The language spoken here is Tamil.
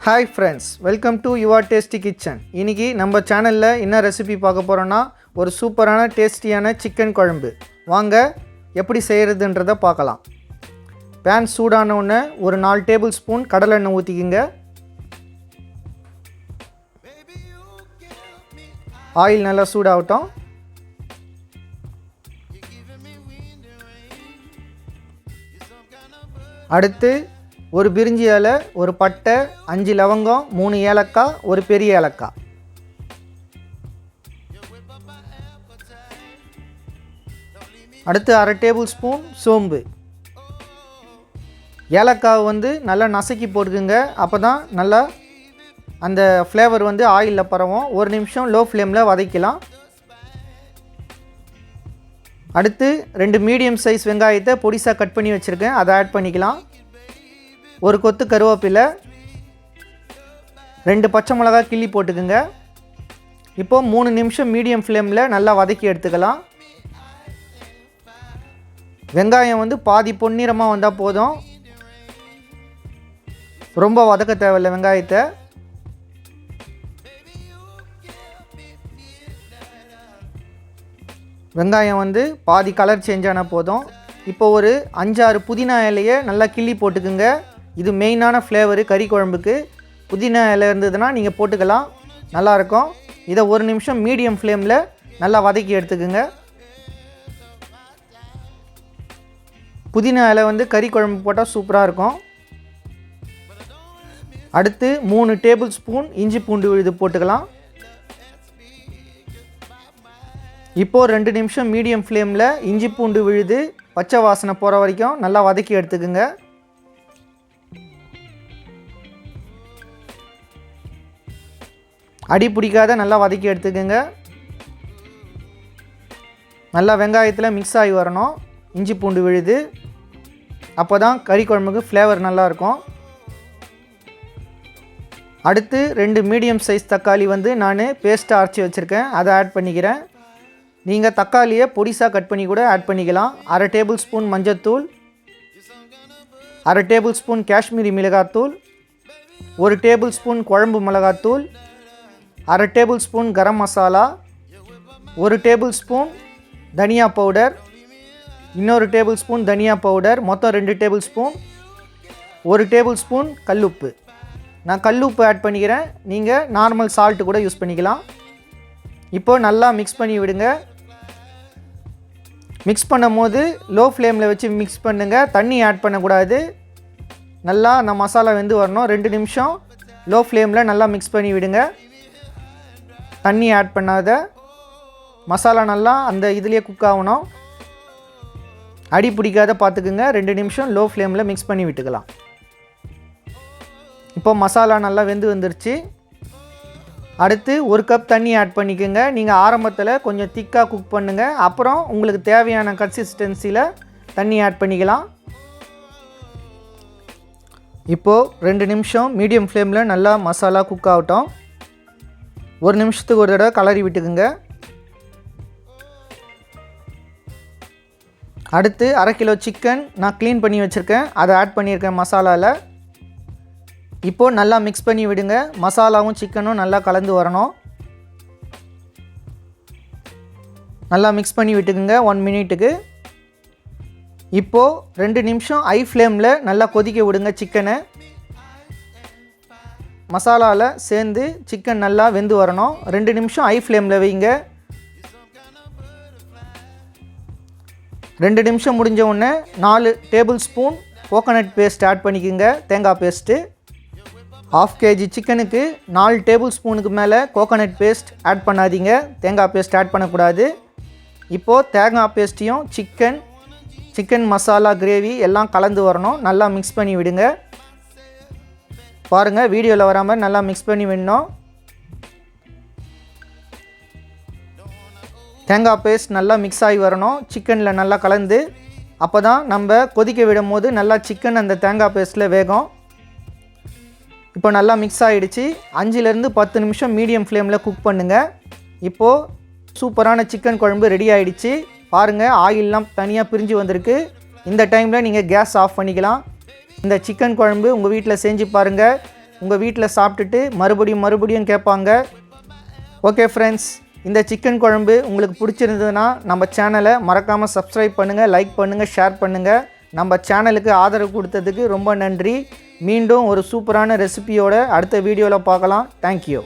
Hi friends, welcome to Yuva Tasty Kitchen. இன்னைக்கு நம்ம சேனல்ல என்ன ரெசிபி பார்க்க போறோம்னா ஒரு சூப்பரான டேஸ்டியான சிக்கன் குழம்பு. வாங்க எப்படி செய்யறதுன்றதை பார்க்கலாம். pan சூடான உடனே ஒரு 4 டேபிள் ஸ்பூன் கடலை எண்ணெய் ஊத்திக்கங்க. ஆயில் நல்லா சூடாகட்டும். அடுத்து ஒரு பிரிஞ்சி இலை, ஒரு பட்டை, 5 லவங்கம், 3 ஏலக்காய், ஒரு பெரிய ஏலக்காய். அடுத்து அரை டேபிள் ஸ்பூன் சோம்பு. ஏலக்காய் நல்லா நசுக்கி போட்டுக்குங்க. அப்போ தான் நல்லா அந்த ஃப்ளேவர் ஆயிலில் பரவும். ஒரு நிமிஷம் லோ ஃப்ளேமில் வதக்கலாம். அடுத்து 2 மீடியம் சைஸ் வெங்காயத்தை பொடிசாக கட் பண்ணி வச்சுருக்கேன், அதை ஆட் பண்ணிக்கலாம். ஒரு கொத்து கருவேப்பிலை, 2 பச்சை மிளகாய் கிள்ளி போட்டுக்குங்க. இப்போது 3 நிமிஷம் மீடியம் ஃப்ளேமில் நல்லா வதக்கி எடுத்துக்கலாம். வெங்காயம் பாதி பொன்னிறமாக வந்தால் போதும், ரொம்ப வதக்க தேவையில்லை வெங்காயத்தை. வெங்காயம் பாதி கலர் சேஞ்ச் ஆனால் போதும். இப்போ ஒரு 5-6 புதினா இலையை நல்லா கிள்ளி போட்டுக்குங்க. இது மெயினான ஃப்ளேவரு கறி குழம்புக்கு. புதினா இலை இருந்ததுன்னா நீங்கள் போட்டுக்கலாம், நல்லாயிருக்கும். இதை ஒரு நிமிஷம் மீடியம் ஃப்ளேமில் நல்லா வதக்கி எடுத்துக்குங்க. புதினா இலை கறி குழம்பு போட்டால் சூப்பராக இருக்கும். அடுத்து 3 டேபிள் ஸ்பூன் இஞ்சி பூண்டு விழுது போட்டுக்கலாம். இப்போது 2 நிமிஷம் மீடியம் ஃப்ளேமில் இஞ்சி பூண்டு விழுது பச்சை வாசனை போகிற வரைக்கும் நல்லா வதக்கி எடுத்துக்குங்க. அடி பிடிக்காத நல்லா வதக்கி எடுத்துக்கோங்க. நல்லா வெங்காயத்தில் மிக்ஸ் ஆகி வரணும் இஞ்சி பூண்டு விழுது. அப்போ தான் கறி குழம்புக்கு ஃப்ளேவர் நல்லாயிருக்கும். அடுத்து 2 மீடியம் சைஸ் தக்காளி நான் பேஸ்ட்டாக அரைச்சி வச்சுருக்கேன், அதை ஆட் பண்ணிக்கிறேன். நீங்கள் தக்காளியை பொடிசாக கட் பண்ணி கூட ஆட் பண்ணிக்கலாம். அரை டேபிள் ஸ்பூன் மஞ்சத்தூள், அரை டேபிள் ஸ்பூன் காஷ்மீரி மிளகாத்தூள், 1 டேபிள் ஸ்பூன் குழம்பு மிளகாத்தூள், அரை table spoon garam masala, 1 table spoon தனியா பவுடர், இன்னொரு டேபிள் ஸ்பூன் தனியா பவுடர், மொத்தம் 2 டேபிள் ஸ்பூன், 1 டேபிள் ஸ்பூன் கல்லுப்பு. நான் கல்லுப்பு ஆட் பண்ணிக்கிறேன், நீங்கள் நார்மல் சால்ட்டு கூட யூஸ் பண்ணிக்கலாம். இப்போது நல்லா மிக்ஸ் பண்ணி விடுங்க. மிக்ஸ் பண்ணும் போது லோ ஃப்ளேமில் வச்சு மிக்ஸ் பண்ணுங்கள், தண்ணி ஆட் பண்ணக்கூடாது. நல்லா அந்த மசாலா வெந்து வரணும். 2 நிமிஷம் லோ ஃப்ளேமில் நல்லா மிக்ஸ் பண்ணி விடுங்க. தண்ணி ஆட் பண்ணாத, மசாலா நல்லா அந்த இதுலேயே குக் ஆகணும். அடி பிடிக்காத பார்த்துக்குங்க. 2 நிமிஷம் லோ ஃப்ளேமில் மிக்ஸ் பண்ணி விட்டுக்கலாம். இப்போ மசாலா நல்லா வந்துருச்சு. அடுத்து 1 கப் தண்ணி ஆட் பண்ணிக்கோங்க. நீங்கள் ஆரம்பத்தில் கொஞ்சம் திக்காக குக் பண்ணுங்கள், அப்புறம் உங்களுக்கு தேவையான கன்சிஸ்டன்சியில் தண்ணி ஆட் பண்ணிக்கலாம். இப்போது 2 நிமிஷம் மீடியம் ஃப்ளேமில் நல்லா மசாலா குக் ஆகட்டும். 1 நிமிஷத்துக்கு ஒரு தடவை கலரி விட்டுக்குங்க. அடுத்து 1/2 கிலோ சிக்கன் நான் க்ளீன் பண்ணி வச்சுருக்கேன், அதை ஆட் பண்ணியிருக்கேன் மசாலாவில். இப்போது நல்லா மிக்ஸ் பண்ணி விடுங்க. மசாலாவும் சிக்கனும் நல்லா கலந்து வரணும். நல்லா மிக்ஸ் பண்ணி விட்டுக்குங்க 1 மினிட்டுக்கு. இப்போது 2 நிமிஷம் ஹை ஃப்ளேமில் நல்லா கொதிக்க விடுங்க. சிக்கனை மசாலாவில் சேர்ந்து சிக்கன் நல்லா வெந்து வரணும். 2 நிமிஷம் ஹை ஃப்ளேமில் வைங்க. 2 நிமிஷம் முடிஞ்ச உடனே 4 tablespoon coconut paste add பண்ணிக்கோங்க, தேங்காய் பேஸ்ட்டு. 1/2 கேஜி சிக்கனுக்கு 4 டேபிள் ஸ்பூனுக்கு மேலே கோகோனட் பேஸ்ட் ஆட் பண்ணாதீங்க, தேங்காய் பேஸ்ட் ஆட் பண்ணக்கூடாது. இப்போது தேங்காய் பேஸ்ட்டையும் சிக்கன் மசாலா கிரேவி எல்லாம் கலந்து வரணும். நல்லா மிக்ஸ் பண்ணி விடுங்க. பாருங்கள், வீடியோவில் வராமல் நல்லா மிக்ஸ் பண்ணி விடணும். தேங்காய் பேஸ்ட் நல்லா மிக்ஸ் ஆகி வரணும் சிக்கனில் நல்லா கலந்து. அப்போ தான் நம்ம கொதிக்க விடும் போது நல்லா சிக்கன் அந்த தேங்காய் பேஸ்ட்டில் வேகும். இப்போ நல்லா மிக்ஸ் ஆகிடுச்சு. 5லேருந்து 10 நிமிஷம் மீடியம் ஃப்ளேமில் குக் பண்ணுங்கள். இப்போது சூப்பரான சிக்கன் குழம்பு ரெடி ஆகிடுச்சு. பாருங்கள், ஆயிலெலாம் தனியாக பிரிஞ்சு வந்திருக்கு. இந்த டைமில் நீங்கள் கேஸ் ஆஃப் பண்ணிக்கலாம். இந்த சிக்கன் குழம்பு உங்கள் வீட்டில் செஞ்சு பாருங்கள். உங்கள் வீட்டில் சாப்பிட்டுட்டு மறுபடியும் கேட்பாங்க. ஓகே ஃப்ரெண்ட்ஸ், இந்த சிக்கன் குழம்பு உங்களுக்கு பிடிச்சிருந்ததுன்னா நம்ம சேனலை மறக்காமல் சப்ஸ்கிரைப் பண்ணுங்கள், லைக் பண்ணுங்கள், ஷேர் பண்ணுங்கள். நம்ம சேனலுக்கு ஆதரவு கொடுத்ததுக்கு ரொம்ப நன்றி. மீண்டும் ஒரு சூப்பரான ரெசிபியோட அடுத்த வீடியோவில் பார்க்கலாம். தேங்க்யூ.